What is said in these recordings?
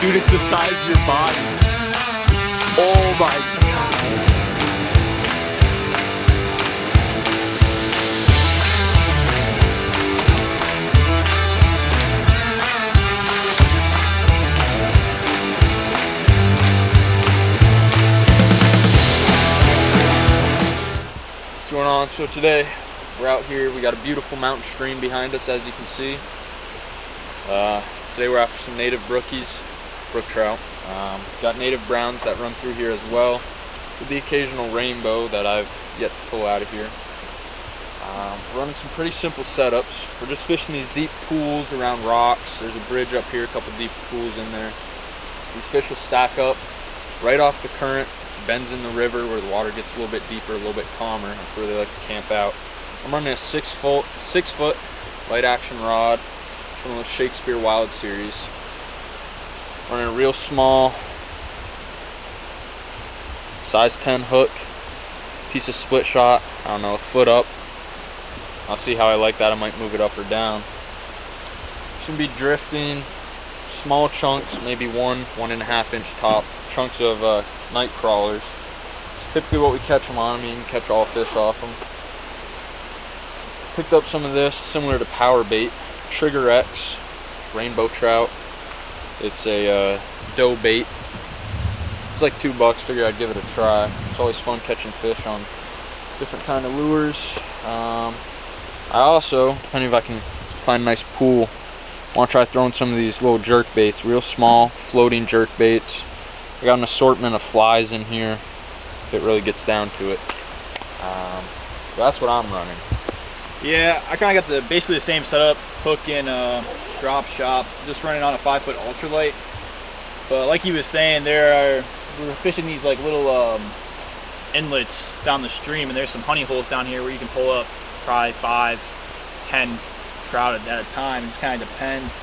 Dude, it's the size of your body. Oh my God. What's going on? So today we're out here. We got a beautiful mountain stream behind us, as you can see. Today we're after some native brookies, brook trout. Got native browns that run through here as well, with the occasional rainbow that I've yet to pull out of here. We're running some pretty simple setups. We're just fishing these deep pools around rocks. There's a bridge up here, a couple deep pools in there. These fish will stack up right off the current, bends in the river where the water gets a little bit deeper, a little bit calmer. That's where they like to camp out. I'm running a 6 foot light action rod. One of those Shakespeare Wild series. Running a real small size 10 hook, piece of split shot, I don't know, a foot up. I'll see how I like that. I might move it up or down. Should be drifting small chunks, maybe 1.5 inch top chunks of night crawlers. It's typically what we catch them on. I mean, you can catch all fish off them. Picked up some of this similar to power bait. Trigger X rainbow trout. It's a dough bait. It's like $2. Figured I'd give it a try. It's always fun catching fish on different kind of lures. I also, depending if I can find a nice pool, want to try throwing some of these little jerk baits, real small floating jerk baits. I got an assortment of flies in here if it really gets down to it. That's what I'm running. Yeah, I kind of got basically the same setup, hook and drop shop, just running on a 5-foot ultralight. But like he was saying, we're fishing these like little inlets down the stream, and there's some honey holes down here where you can pull up probably 5, 10 trout at a time. It just kind of depends.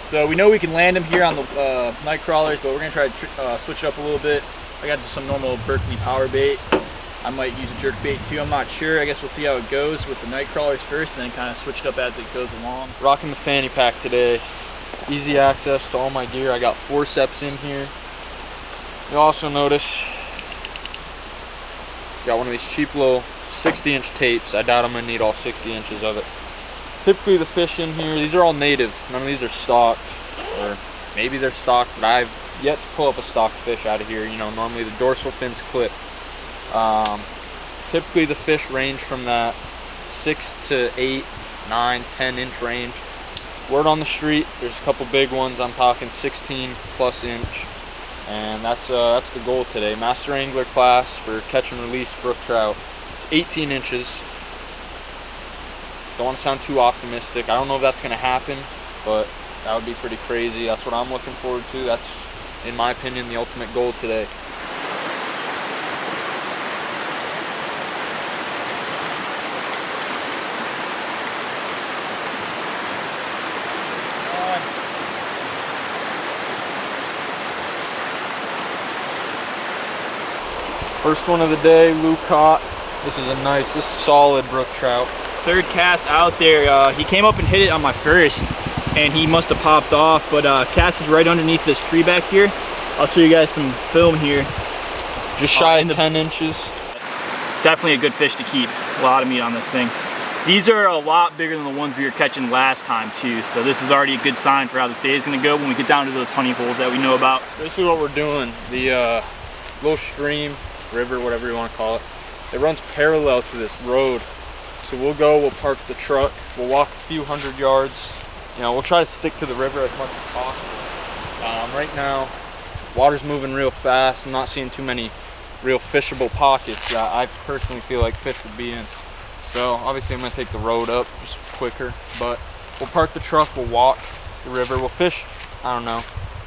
So we know we can land them here on the night crawlers, but we're gonna try to switch it up a little bit. I got just some normal Berkeley power bait. I might use a jerk bait too, I'm not sure. I guess we'll see how it goes with the night crawlers first and then kind of switch it up as it goes along. Rocking the fanny pack today. Easy access to all my gear. I got forceps in here. You'll also notice, got one of these cheap little 60-inch tapes. I doubt I'm gonna need all 60 inches of it. Typically the fish in here, these are all native. None of these are stocked, or maybe they're stocked, but I've yet to pull up a stocked fish out of here. You know, normally the dorsal fins clip. Typically the fish range from that 6 to 8, 9, 10 inch range. Word on the street, there's a couple big ones. I'm talking 16 plus inch, and that's the goal today. Master Angler class for catch and release brook trout. It's 18 inches. Don't want to sound too optimistic. I don't know if that's going to happen, but that would be pretty crazy. That's what I'm looking forward to. That's, in my opinion, the ultimate goal today. First one of the day, Lou caught. This is solid brook trout. Third cast out there. He came up and hit it on my first, and he must have popped off, but casted right underneath this tree back here. I'll show you guys some film here. Just shy of 10 inches. Definitely a good fish to keep. A lot of meat on this thing. These are a lot bigger than the ones we were catching last time too, so this is already a good sign for how this day is going to go when we get down to those honey holes that we know about. This is what we're doing. The little stream, river, whatever you want to call it, it runs parallel to this road. So we'll park the truck, we'll walk a few hundred yards. You know, we'll try to stick to the river as much as possible. Right now, water's moving real fast. I'm not seeing too many real fishable pockets that I personally feel like fish would be in. So obviously I'm gonna take the road up just quicker, but we'll park the truck, we'll walk the river, we'll fish, I don't know,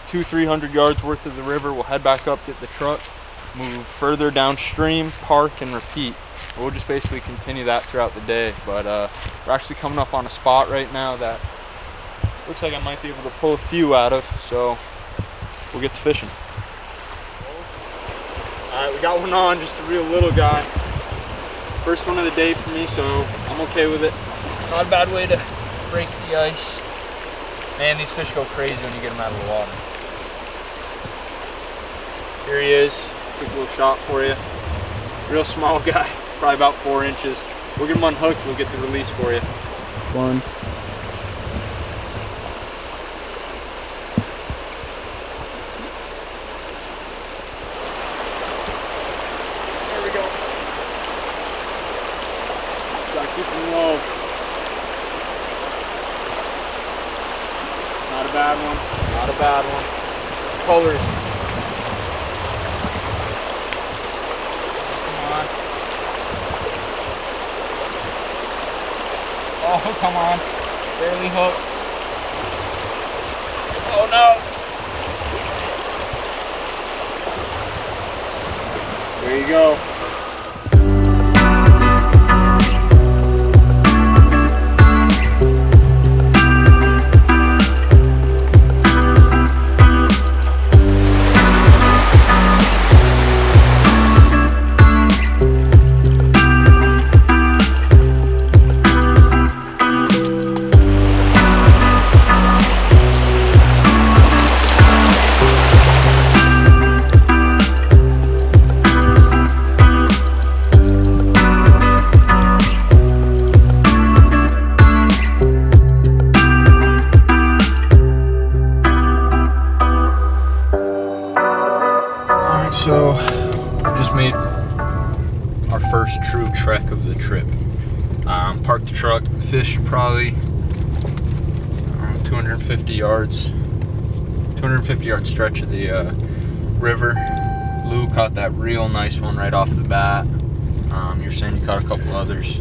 200-300 yards worth of the river. We'll head back up, get the truck, move further downstream, park, and repeat. We'll just basically continue that throughout the day. But we're actually coming up on a spot right now that looks like I might be able to pull a few out of, so we'll get to fishing. All right, we got one on, just a real little guy. First one of the day for me, so I'm okay with it. Not a bad way to break the ice. Man, these fish go crazy when you get them out of the water. Here he is. Quick little shot for you. Real small guy, probably about 4 inches. We'll get him unhooked, we'll get the release for you. One. There we go. Gotta keep him low. Not a bad one, not a bad one. Colors. Oh, come on. Barely hooked. Oh, no. There you go. So, we just made our first true trek of the trip. Parked the truck, fished probably 250 yards. 250 yard stretch of the river. Lou caught that real nice one right off the bat. You're saying you caught a couple others.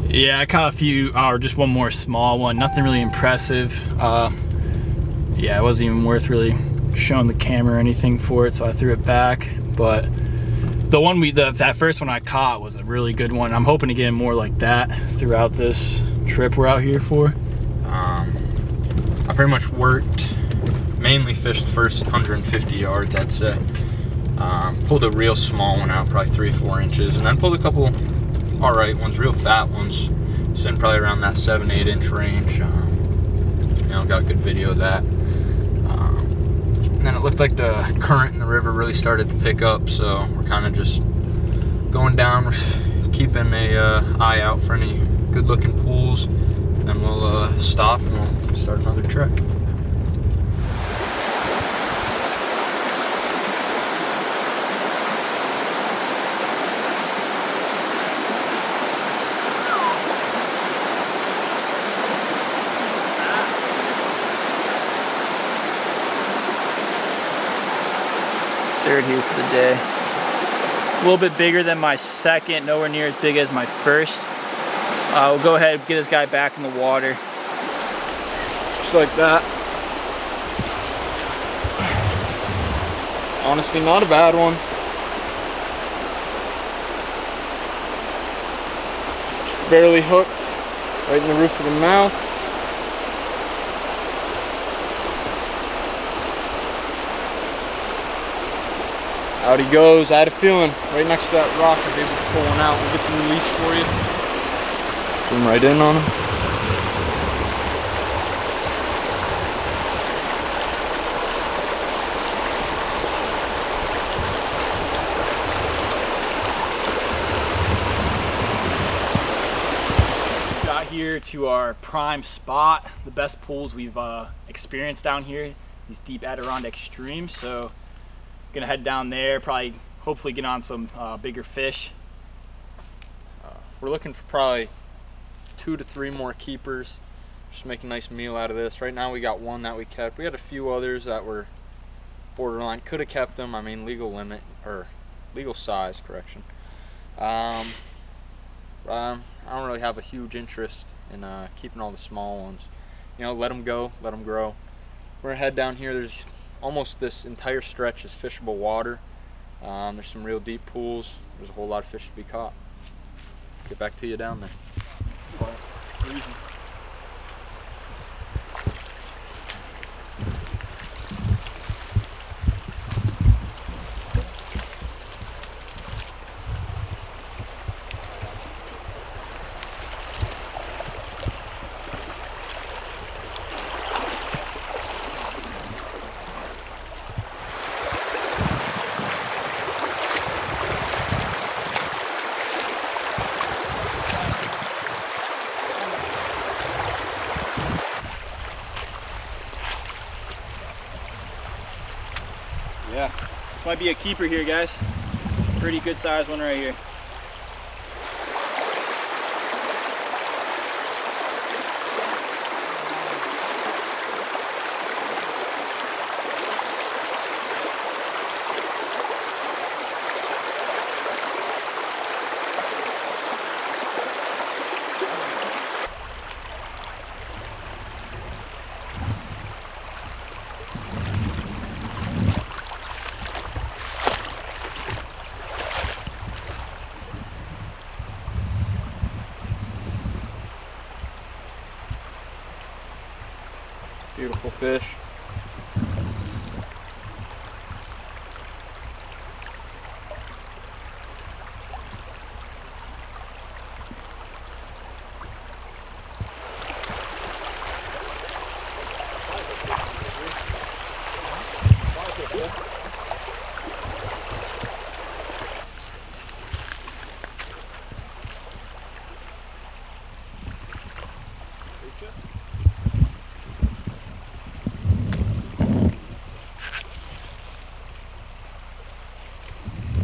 Yeah, I caught a few, or just one more small one. Nothing really impressive. Yeah, it wasn't even worth really showing the camera or anything for it, so I threw it back. But the one that first one I caught was a really good one. I'm hoping to get more like that throughout this trip we're out here for. I pretty much mainly fished the first 150 yards, I'd say. Pulled a real small one out, probably 3-4 inches, and then pulled a couple all right ones, real fat ones, sitting probably around that 7-8 inch range. Got a good video of that. And then it looked like the current in the river really started to pick up, so we're kind of just going down. We're keeping a eye out for any good-looking pools, and then we'll stop and we'll start another trek. Third here for the day. A little bit bigger than my second, nowhere near as big as my first. We'll go ahead and get this guy back in the water. Just like that. Honestly, not a bad one. Just barely hooked, right in the roof of the mouth. Out he goes. I had a feeling right next to that rock I'd be able to pull one out. We'll get the release for you. Zoom right in on him. Got here to our prime spot, the best pools we've experienced down here, these deep Adirondack streams. So gonna head down there, probably hopefully get on some bigger fish. We're looking for probably 2 to 3 more keepers. Just make a nice meal out of this. Right now we got one that we kept. We had a few others that were borderline. Could have kept them. I mean, legal limit, or legal size, correction. I don't really have a huge interest in keeping all the small ones. Let them go, let them grow. We're gonna head down here. There's almost this entire stretch is fishable water. There's some real deep pools. There's a whole lot of fish to be caught. Get back to you down there. Easy. Yeah, this might be a keeper here, guys. Pretty good sized one right here. Beautiful fish.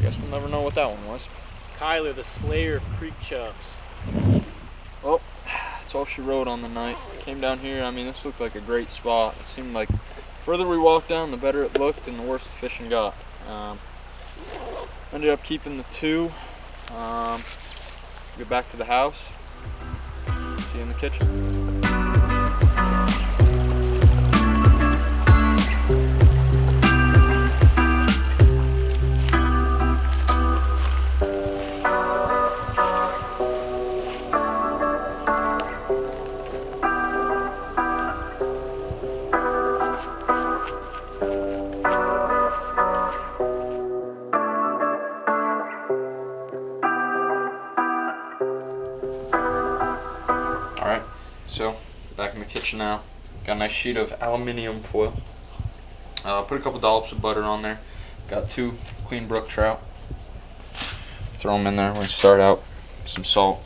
Guess we'll never know what that one was. Kyler, the slayer of creek chubs. Well, that's all she wrote on the night. Came down here, I mean, this looked like a great spot. It seemed like the further we walked down, the better it looked and the worse the fishing got. Ended up keeping the 2. Get back to the house. See you in the kitchen. Alright, so back in the kitchen now. Got a nice sheet of aluminium foil. Put a couple dollops of butter on there. Got 2 clean brook trout. Throw them in there. We're going to start out with some salt.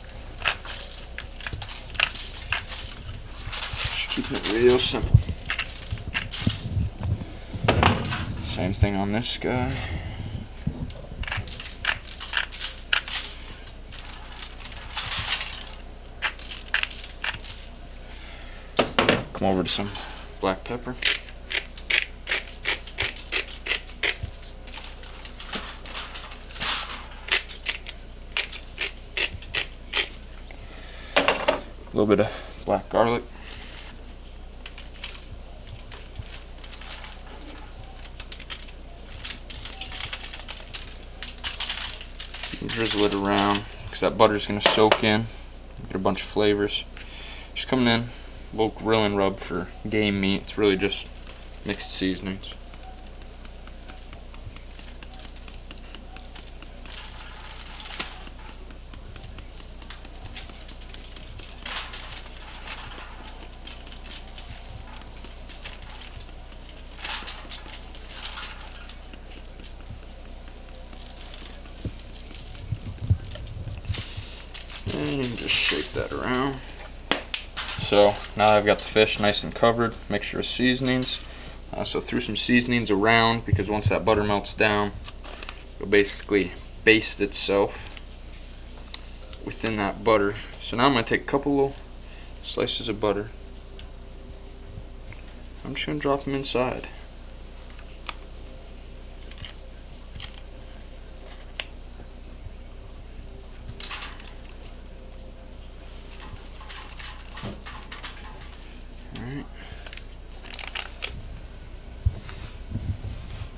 Just keeping it real simple. Same thing on this guy. Come over to some black pepper. A little bit of black garlic. Drizzle it around because that butter is going to soak in. Get a bunch of flavors. Just coming in. A little grilling rub for game meat. It's really just mixed seasonings. And just shake that around. So now that I've got the fish nice and covered, mixture of seasonings. So threw some seasonings around because once that butter melts down, it'll basically baste itself within that butter. So now I'm going to take a couple little slices of butter. I'm just going to drop them inside.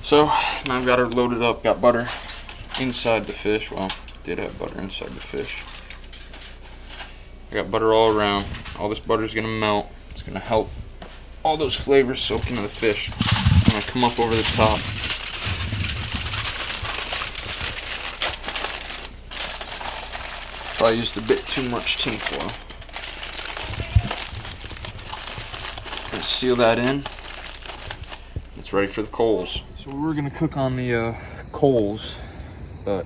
So now I've got her loaded up, got butter inside the fish. Well, did have butter inside the fish. I got butter all around. All this butter is going to melt. It's going to help all those flavors soak into the fish. I'm going to come up over the top. Probably used a bit too much tin foil. Gonna seal that in. It's ready for the coals. So we were gonna cook on the coals, but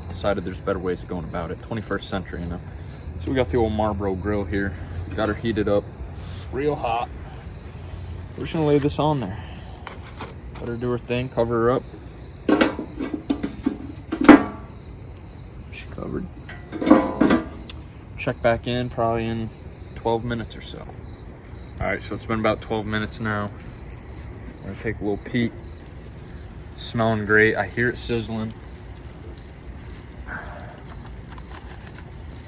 decided there's better ways of going about it. 21st century, you know. So we got the old Marlboro grill here. Got her heated up real hot. We're just gonna lay this on there. Let her do her thing, cover her up. She covered. Check back in probably in 12 minutes or so. All right, so it's been about 12 minutes now. I'm gonna take a little peek. Smelling great. I hear it sizzling.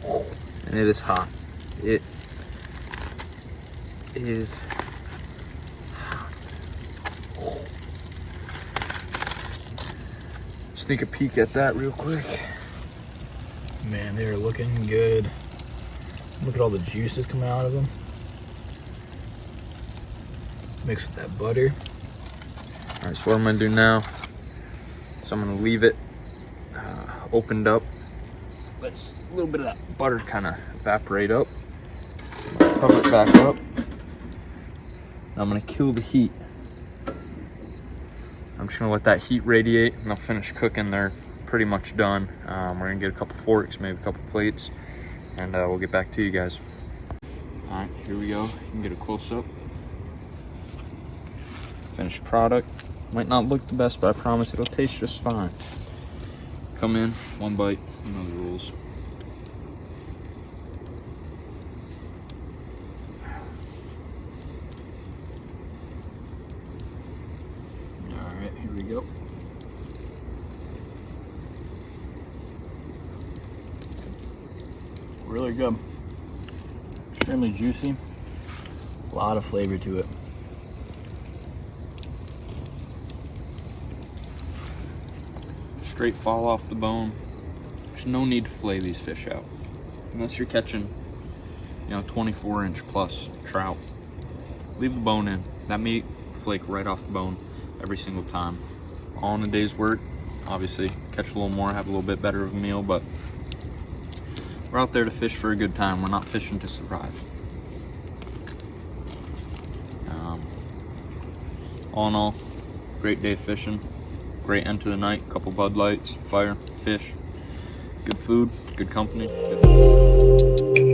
And it is hot. It is hot. Sneak a peek at that real quick. Man, they're looking good. Look at all the juices coming out of them. Mixed with that butter. All right, so what I'm gonna do now is I'm gonna leave it opened up. Let's a little bit of that butter kind of evaporate up. I'm gonna cover it back up. I'm gonna kill the heat. I'm just gonna let that heat radiate and I'll finish cooking. They're pretty much done. We're gonna get a couple forks, maybe a couple plates, and we'll get back to you guys. All right, here we go. You can get a close up. Finished product. Might not look the best, but I promise it'll taste just fine. Come in, one bite, you know the rules. All right, here we go. Really good. Extremely juicy. A lot of flavor to it. Straight fall off the bone. There's no need to fillet these fish out unless you're catching, 24-inch plus trout. Leave the bone in. That meat flake right off the bone every single time. All in a day's work. Obviously, catch a little more, have a little bit better of a meal, but we're out there to fish for a good time. We're not fishing to survive. All in all, great day fishing. Great end to the night, couple Bud Lights, fire, fish, good food, good company. Good